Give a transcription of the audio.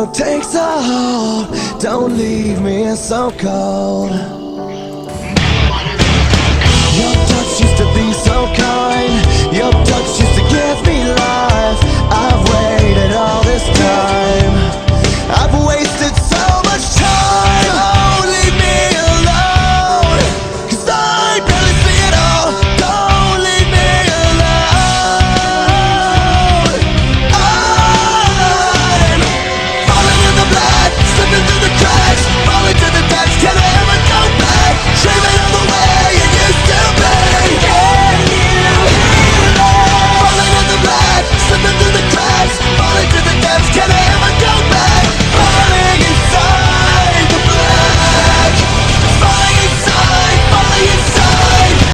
love takes a hold. Don't leave me so cold. Your touch used to be so cold.